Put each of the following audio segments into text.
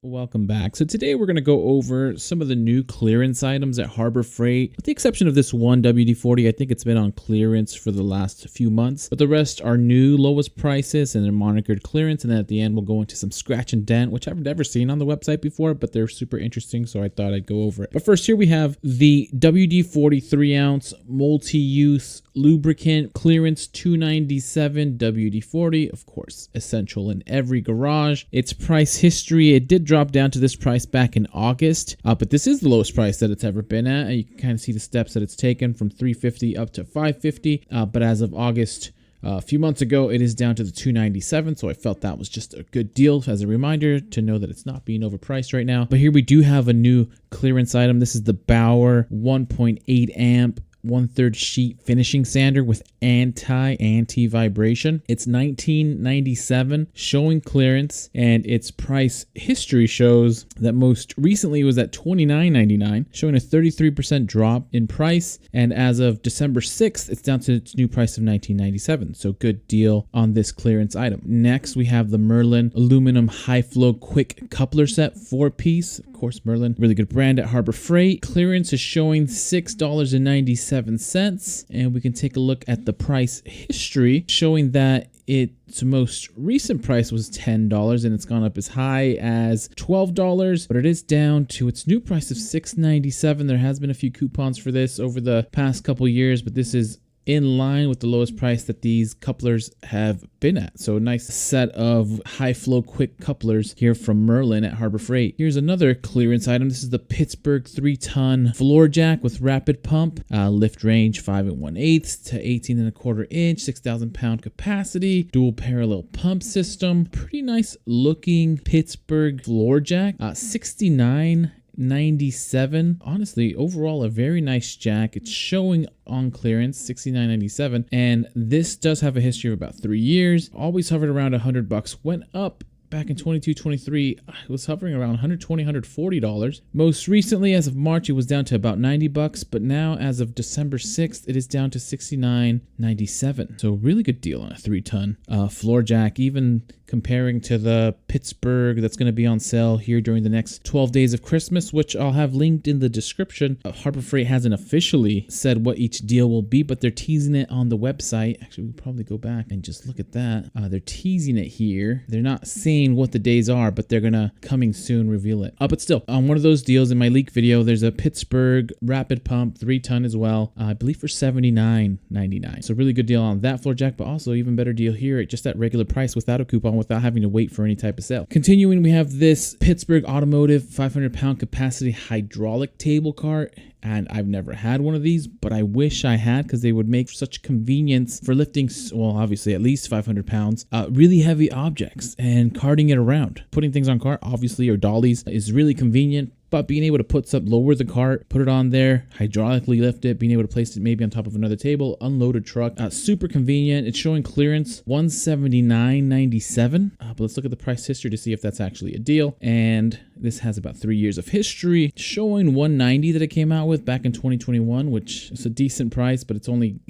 Welcome back. So today we're going to go over some of the new clearance items at Harbor Freight, with the exception of this one WD-40. I think it's been on clearance for the last few months, but the rest are new lowest prices and they're monitored clearance. And then at the end, we'll go into some scratch and dent, which I've never seen on the website before, but they're super interesting. So I thought I'd go over it. But first, here we have the WD-40 3-ounce multi-use lubricant clearance $297 WD-40, of course, essential in every garage. Its price history, it did drop down to this price back in August, but this is the lowest price that it's ever been at. And you can kind of see the steps that it's taken from $350 up to $550, but as of August, a few months ago, it is down to the $297, so I felt that was just a good deal as a reminder to know that it's not being overpriced right now. But here we do have a new clearance item. This is the Bauer 1.8 amp 1/3 sheet finishing sander with anti-vibration. It's $19.97, showing clearance, and its price history shows that most recently it was at $29.99, showing a 33% drop in price. And as of December 6th, it's down to its new price of $19.97. So good deal on this clearance item. Next, we have the Merlin aluminum high flow quick coupler set 4-piece. Of course, Merlin, really good brand at Harbor Freight. Clearance is showing $6.97. And we can take a look at the price history, showing that its most recent price was $10 and it's gone up as high as $12, but it is down to its new price of $6.97. There has been a few coupons for this over the past couple years, but this is in line with the lowest price that these couplers have been at. So a nice set of high flow quick couplers here from Merlin at Harbor Freight. Here's another clearance item. This is the Pittsburgh 3-ton floor jack with rapid pump, lift range 5 1/8 to 18 1/4 inch, 6,000 pound capacity, dual parallel pump system. Pretty nice looking Pittsburgh floor jack, $69.97. Honestly, overall a very nice jack. It's showing on clearance $69.97, and this does have a history of about 3 years. Always hovered around $100. Went up back in 22-23, it was hovering around $120, $140. Most recently, as of March, it was down to about $90, but now as of December 6th, it is down to $69.97. So really good deal on a 3-ton floor jack, even comparing to the Pittsburgh that's going to be on sale here during the next 12 days of Christmas, which I'll have linked in the description. Harbor Freight hasn't officially said what each deal will be, but they're teasing it on the website. Actually, we'll probably go back and just look at that. They're teasing it here. They're not saying what the days are, but they're gonna coming soon reveal it. But still, on one of those deals in my leak video, there's a Pittsburgh rapid pump 3-ton as well, I believe for $79.99. So really good deal on that floor jack, but also even better deal here at just that regular price without a coupon, without having to wait for any type of sale. Continuing, we have this Pittsburgh Automotive 500 pound capacity hydraulic table cart. And I've never had one of these, but I wish I had, because they would make such convenience for lifting, well, obviously at least 500 pounds, really heavy objects and carting it around. Putting things on cart, obviously, or dollies is really convenient. But being able to put something, lower the cart, put it on there, hydraulically lift it, being able to place it maybe on top of another table, unload a truck, super convenient. It's showing clearance $179.97. But let's look at the price history to see if that's actually a deal. And this has about 3 years of history, showing $190 that it came out with back in 2021, which is a decent price, but it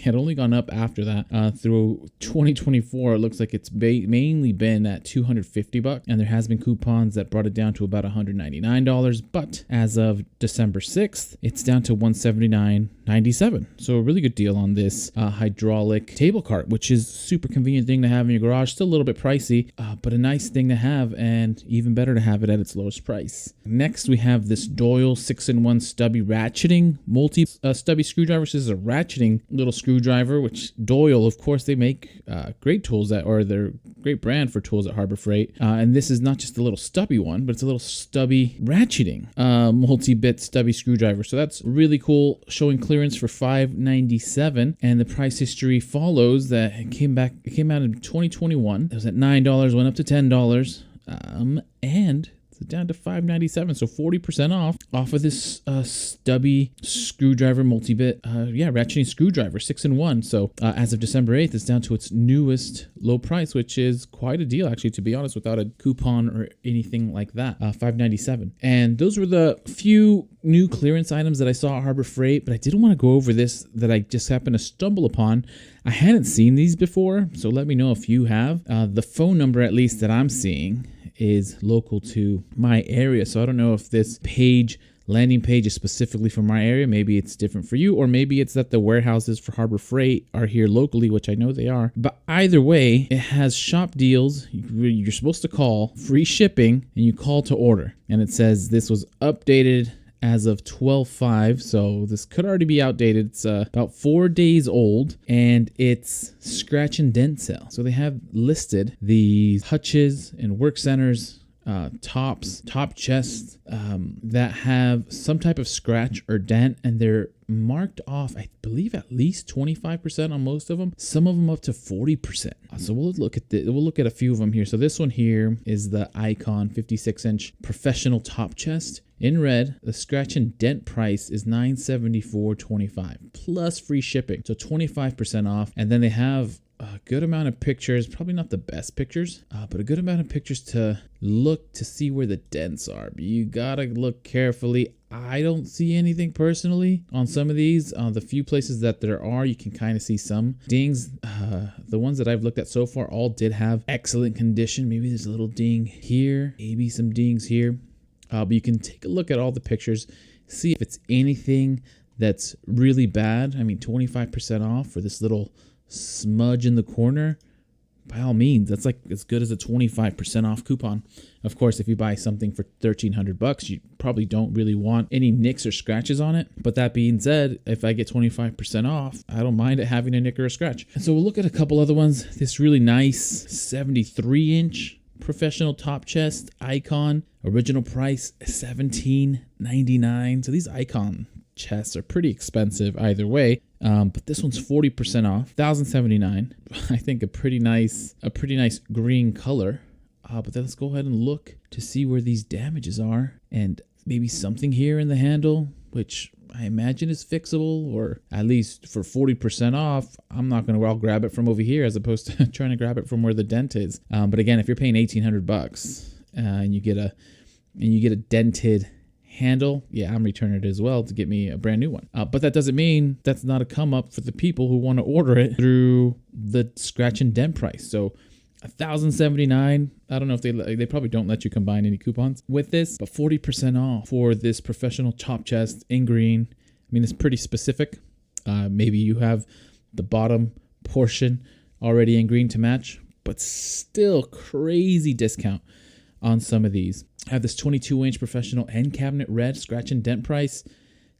had only gone up after that. Through 2024, it looks like it's mainly been at $250, and there has been coupons that brought it down to about $199, but as of December 6th, it's down to $179.97. So a really good deal on this hydraulic table cart, which is a super convenient thing to have in your garage. Still a little bit pricey, but a nice thing to have, and even better to have it at its lowest price. Next, we have this Doyle 6-in-1 stubby ratcheting multi-stubby screwdriver. This is a ratcheting little screwdriver, which Doyle, of course, they make great tools or they're great brand for tools at Harbor Freight. And this is not just a little stubby one, but it's a little stubby ratcheting multi-bit stubby screwdriver. So that's really cool, showing clearance for $597, and the price history follows that it came out in 2021. It was at $9, went up to $10, and down to $597, so 40% off of this stubby screwdriver multi-bit ratcheting screwdriver 6-in-1. So as of December 8th, it's down to its newest low price, which is quite a deal, actually, to be honest, without a coupon or anything like that. $597. And those were the few new clearance items that I saw at Harbor Freight, but I didn't want to go over this that I just happened to stumble upon. I hadn't seen these before, so let me know if you have. The phone number, at least, that I'm seeing is local to my area. So I don't know if this landing page is specifically for my area. Maybe it's different for you, or maybe it's that the warehouses for Harbor Freight are here locally, which I know they are. But either way, it has shop deals. You're supposed to call, free shipping, and you call to order. And it says this was updated as of 12/5, so this could already be outdated. It's about 4 days old, and it's scratch and dent sale. So they have listed the hutches and work centers, tops, top chests that have some type of scratch or dent, and they're marked off, I believe, at least 25% on most of them, some of them up to 40%. So we'll look at a few of them here. So this one here is the Icon 56-inch professional top chest in red. The scratch and dent price is $974.25 plus free shipping, so 25% off. And then they have a good amount of pictures, probably not the best pictures, but a good amount of pictures to look to see where the dents are. But you gotta look carefully. I don't see anything personally on some of these. The few places that there are, you can kind of see some dings. The ones that I've looked at so far all did have excellent condition. Maybe there's a little ding here, maybe some dings here. But you can take a look at all the pictures, see if it's anything that's really bad. I mean, 25% off for this little smudge in the corner, by all means, that's like as good as a 25% off coupon. Of course, if you buy something for $1,300, you probably don't really want any nicks or scratches on it. But that being said, if I get 25% off, I don't mind it having a nick or a scratch. And so we'll look at a couple other ones. This really nice 73-inch professional top chest Icon, original price $17.99. So these Icon chests are pretty expensive either way, but this one's 40% off, $1,079. I think a pretty nice green color. But then let's go ahead and look to see where these damages are, and maybe something here in the handle, which I imagine is fixable, or at least for 40% off, I'll grab it from over here as opposed to trying to grab it from where the dent is. But again, if you're paying $1,800 and you get a dented handle, yeah, I'm returning it as well to get me a brand new one. But that doesn't mean that's not a come up for the people who want to order it through the scratch and dent price. So $1,079. I don't know if they probably don't let you combine any coupons with this, but 40% off for this professional top chest in green. I mean, it's pretty specific. Maybe you have the bottom portion already in green to match, but still crazy discount on some of these. I have this 22-inch professional end cabinet red, scratch and dent price,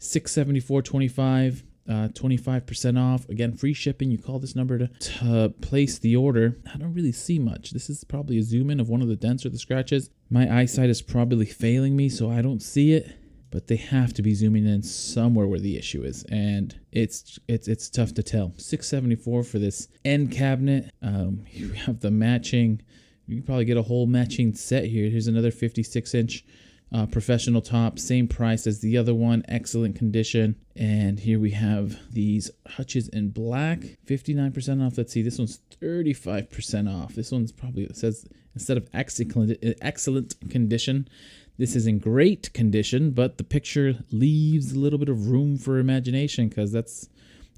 $674.25. 25% off. Again, free shipping. You call this number to place the order. I don't really see much. This is probably a zoom in of one of the dents or the scratches. My eyesight is probably failing me, so I don't see it, but they have to be zooming in somewhere where the issue is, and it's tough to tell. $674 for this end cabinet. You have the matching. You can probably get a whole matching set here. Here's another 56-inch professional top, same price as the other one, excellent condition. And here we have these hutches in black, 59% off. Let's see, this one's 35% off. This one's probably, it says instead of excellent condition, this is in great condition, but the picture leaves a little bit of room for imagination, because looks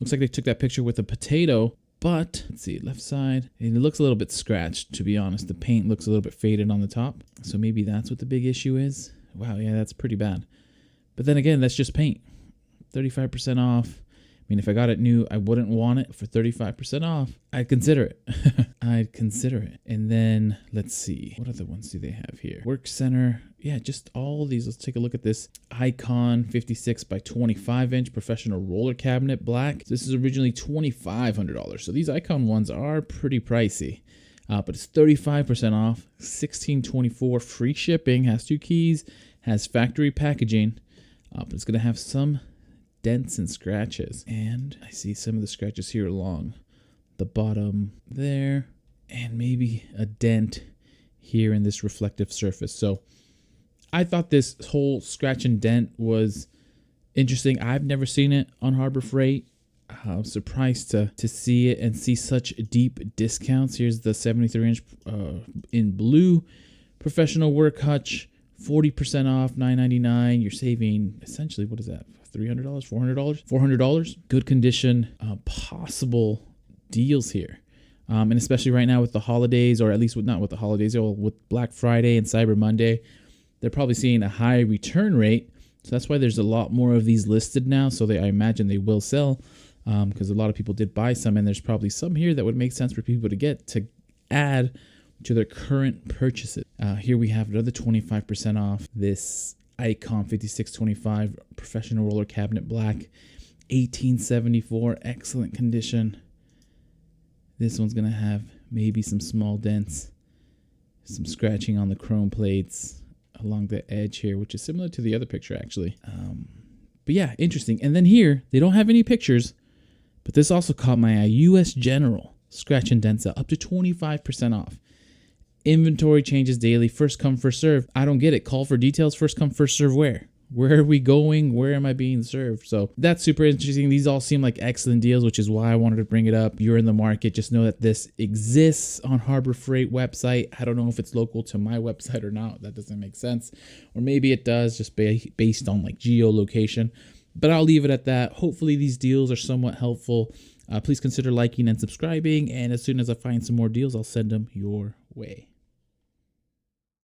like they took that picture with a potato. But let's see, left side, and it looks a little bit scratched, to be honest. The paint looks a little bit faded on the top, so maybe that's what the big issue is. Wow, yeah, that's pretty bad. But then again, that's just paint. 35% off. I mean, if I got it new, I wouldn't want it. For 35% off, I'd consider it. I'd consider it. And then let's see, what other ones do they have here? Work center. Yeah, just all of these. Let's take a look at this Icon 56 by 25-inch professional roller cabinet black. This is originally $2,500. So these Icon ones are pretty pricey. But it's 35% off, $1,624, free shipping, has 2 keys, has factory packaging, but it's going to have some dents and scratches. And I see some of the scratches here along the bottom there, and maybe a dent here in this reflective surface. So I thought this whole scratch and dent was interesting. I've never seen it on Harbor Freight. I'm surprised to see it and see such deep discounts. Here's the 73-inch in blue professional work hutch, 40% off, $999. You're saving essentially, what is that? $300, $400, $400. Good condition. Possible deals here. And especially right now with the holidays, or at least not with the holidays, with Black Friday and Cyber Monday, they're probably seeing a high return rate. So that's why there's a lot more of these listed now. So I imagine they will sell, because a lot of people did buy some, and there's probably some here that would make sense for people to add to their current purchases. Here we have another 25% off this Icon 5625 Professional Roller Cabinet Black, 1874, excellent condition. This one's gonna have maybe some small dents, some scratching on the chrome plates along the edge here, which is similar to the other picture actually. But yeah, interesting. And then here, they don't have any pictures, but this also caught my eye. US General scratch and dent sale up to 25% off. Inventory changes daily, first come, first serve. I don't get it. Call for details, first come, first serve where? Where are we going? Where am I being served? So that's super interesting. These all seem like excellent deals, which is why I wanted to bring it up. You're in the market, just know that this exists on Harbor Freight website. I don't know if it's local to my website or not. That doesn't make sense. Or maybe it does, just based on like geolocation. But I'll leave it at that. Hopefully these deals are somewhat helpful. Please consider liking and subscribing. And as soon as I find some more deals, I'll send them your way.